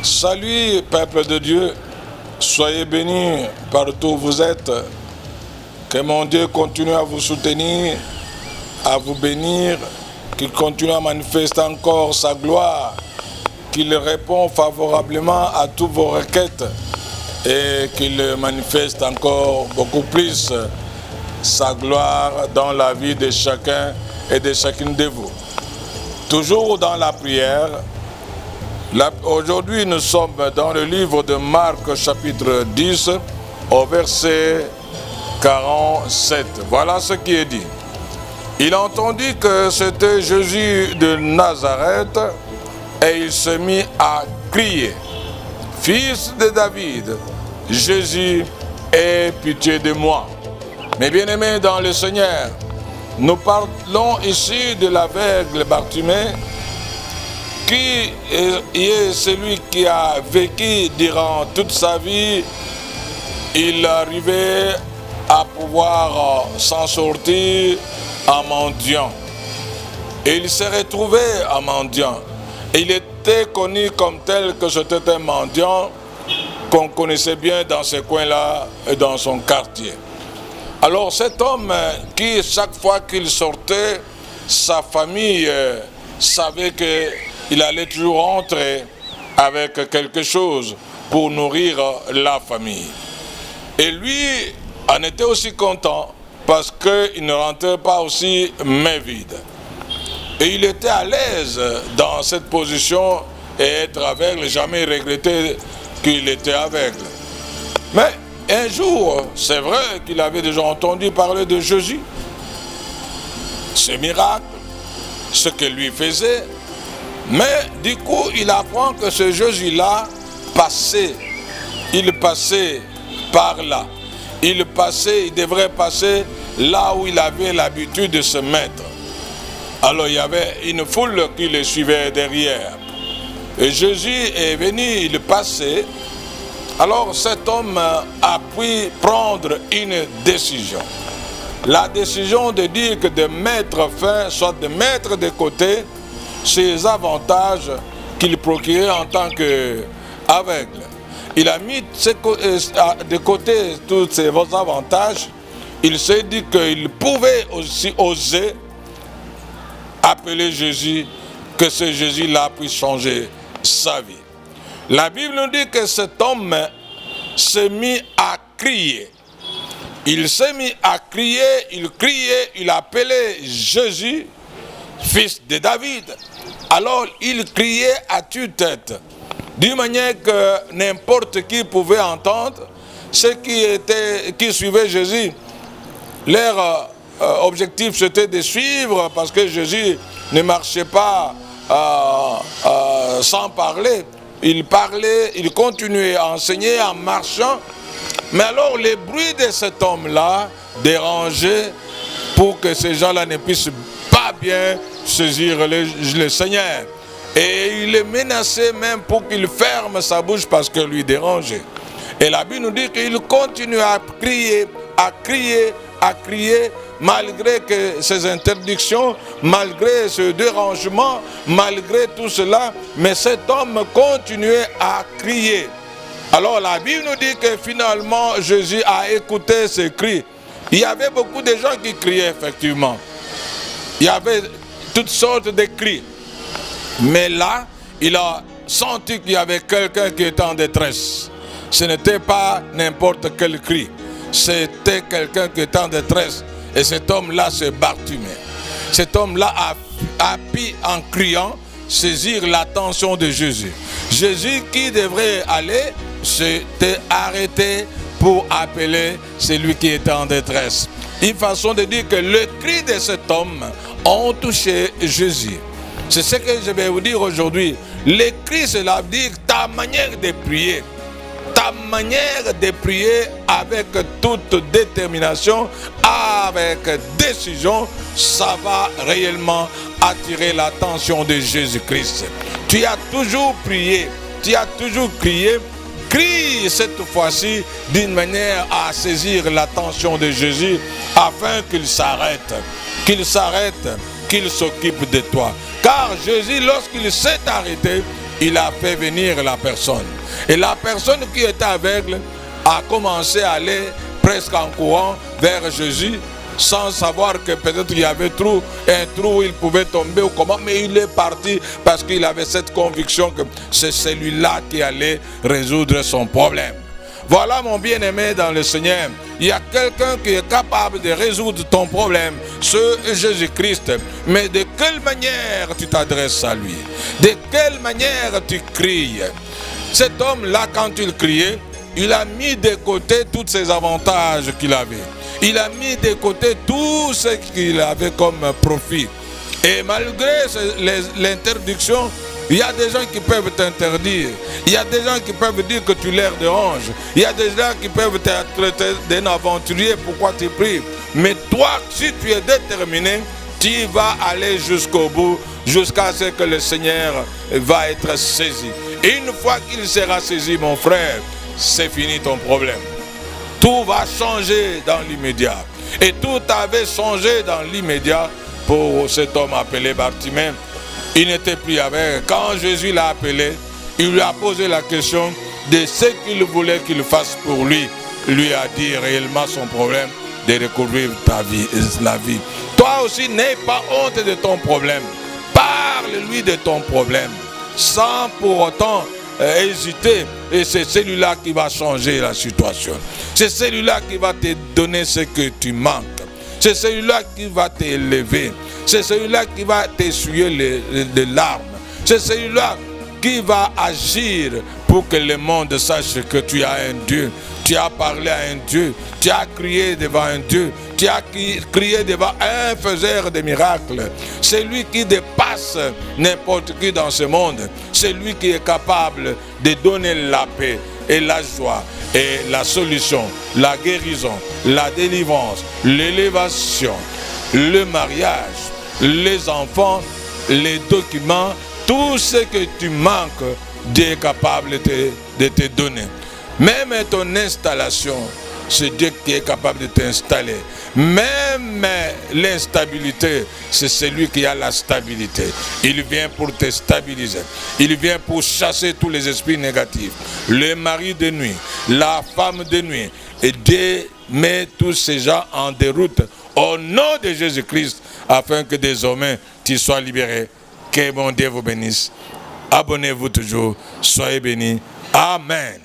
Salut, peuple de Dieu, soyez bénis partout où vous êtes. Que mon Dieu continue à vous soutenir, à vous bénir, qu'il continue à manifester encore sa gloire, qu'il répond favorablement à toutes vos requêtes et qu'il manifeste encore beaucoup plus sa gloire dans la vie de chacun et de chacune de vous. Toujours dans la prière. Aujourd'hui, nous sommes dans le livre de Marc, chapitre 10, au verset 47. Voilà ce qui est dit. Il entendit que c'était Jésus de Nazareth et il se mit à crier: Fils de David, Jésus, aie pitié de moi. Mes bien-aimés dans le Seigneur, nous parlons ici de l'aveugle Bartimée, qui est celui qui a vécu durant toute sa vie. Il arrivait à pouvoir s'en sortir en mendiant. Et il s'est retrouvé en mendiant. Et il était connu comme tel que c'était un mendiant qu'on connaissait bien dans ce coin-là et dans son quartier. Alors cet homme qui, chaque fois qu'il sortait, sa famille savait qu'il allait toujours rentrer avec quelque chose pour nourrir la famille. Et lui en était aussi content parce qu'il ne rentrait pas aussi main vide. Et il était à l'aise dans cette position et être aveugle, jamais regretter qu'il était aveugle. Mais un jour, c'est vrai qu'il avait déjà entendu parler de Jésus, ses miracles, ce qu'il lui faisait. Mais du coup, il apprend que ce Jésus-là passait. Il passait par là. Il devrait passer là où il avait l'habitude de se mettre. Alors il y avait une foule qui le suivait derrière. Et Jésus est venu, il passait. Alors cet homme a pu prendre une décision. La décision de dire que de mettre fin, soit de mettre de côté ses avantages qu'il procurait en tant qu'aveugle. Il a mis de côté tous ses avantages. Il s'est dit qu'il pouvait aussi oser appeler Jésus, que ce Jésus-là puisse changer sa vie. La Bible nous dit que cet homme s'est mis à crier. Il s'est mis à crier, il appelait Jésus, fils de David. Alors il criait à tue-tête, d'une manière que n'importe qui pouvait entendre. Ceux qui suivaient Jésus, leur objectif c'était de suivre, parce que Jésus ne marchait pas sans parler. Il parlait, il continuait à enseigner en marchant. Mais alors le bruit de cet homme-là dérangeait pour que ces gens-là ne puissent pas bien saisir le Seigneur. Et il le menaçait même pour qu'il ferme sa bouche parce que lui dérangeait. Et la Bible nous dit qu'il continue à crier, à crier, à crier, malgré que ces interdictions, malgré ce dérangement, malgré tout cela, mais cet homme continuait à crier. Alors la Bible nous dit que finalement Jésus a écouté ces cris. Il y avait beaucoup de gens qui criaient effectivement. Il y avait toutes sortes de cris. Mais là, il a senti qu'il y avait quelqu'un qui était en détresse. Ce n'était pas n'importe quel cri. C'était quelqu'un qui était en détresse. Et cet homme-là, c'est Bartimée. Cet homme-là a pu, en criant, saisir l'attention de Jésus. Jésus qui devrait aller, s'était arrêté pour appeler celui qui était en détresse. Une façon de dire que le cri de cet homme ont touché Jésus. C'est ce que je vais vous dire aujourd'hui. Le cri, cela veut dire ta manière de prier. Ta manière de prier avec toute détermination, avec décision, ça va réellement attirer l'attention de Jésus-Christ. Tu as toujours prié, tu as toujours crié. Crie cette fois-ci d'une manière à saisir l'attention de Jésus afin qu'il s'arrête, qu'il s'occupe de toi. Car Jésus, lorsqu'il s'est arrêté, il a fait venir la personne. Et la personne qui était aveugle a commencé à aller presque en courant vers Jésus, sans savoir que peut-être il y avait un trou où il pouvait tomber ou comment, mais il est parti parce qu'il avait cette conviction que c'est celui-là qui allait résoudre son problème. Voilà, mon bien-aimé dans le Seigneur, il y a quelqu'un qui est capable de résoudre ton problème, c'est Jésus-Christ. Mais de quelle manière tu t'adresses à lui? De quelle manière tu cries? Cet homme-là, quand il criait, il a mis de côté tous ses avantages qu'il avait. Il a mis de côté tout ce qu'il avait comme profit. Et malgré l'interdiction, il y a des gens qui peuvent t'interdire. Il y a des gens qui peuvent dire que tu l'air de ange. Il y a des gens qui peuvent te traiter d'un aventurier. Pourquoi tu pries? Mais toi, si tu es déterminé, tu vas aller jusqu'au bout, jusqu'à ce que le Seigneur va être saisi. Et une fois qu'il sera saisi, mon frère, c'est fini ton problème. Tout va changer dans l'immédiat. Et tout avait changé dans l'immédiat pour cet homme appelé Bartimée. Il n'était plus avec. Quand Jésus l'a appelé, il lui a posé la question de ce qu'il voulait qu'il fasse pour lui. Il lui a dit réellement son problème de recouvrir la vie. Toi aussi, n'aie pas honte de ton problème. Parle-lui de ton problème sans pour autant hésiter. Et c'est celui-là qui va changer la situation. C'est celui-là qui va te donner ce que tu manques. C'est celui-là qui va t'élever. C'est celui-là qui va t'essuyer les larmes. C'est celui-là qui va agir pour que le monde sache que tu as un Dieu. Tu as parlé à un Dieu. Tu as crié devant un Dieu. Tu as crié devant un faiseur de miracles. C'est lui qui dépasse n'importe qui dans ce monde. C'est lui qui est capable de donner la paix et la joie et la solution, la guérison, la délivrance, l'élévation, le mariage, les enfants, les documents, tout ce que tu manques, Dieu est capable de te donner. Même ton installation, c'est Dieu qui est capable de t'installer. Même l'instabilité, c'est celui qui a la stabilité. Il vient pour te stabiliser. Il vient pour chasser tous les esprits négatifs. Le mari de nuit, la femme de nuit. Et Dieu met tous ces gens en déroute au nom de Jésus-Christ, afin que désormais tu sois libéré. Que mon Dieu vous bénisse. Abonnez-vous toujours. Soyez bénis. Amen.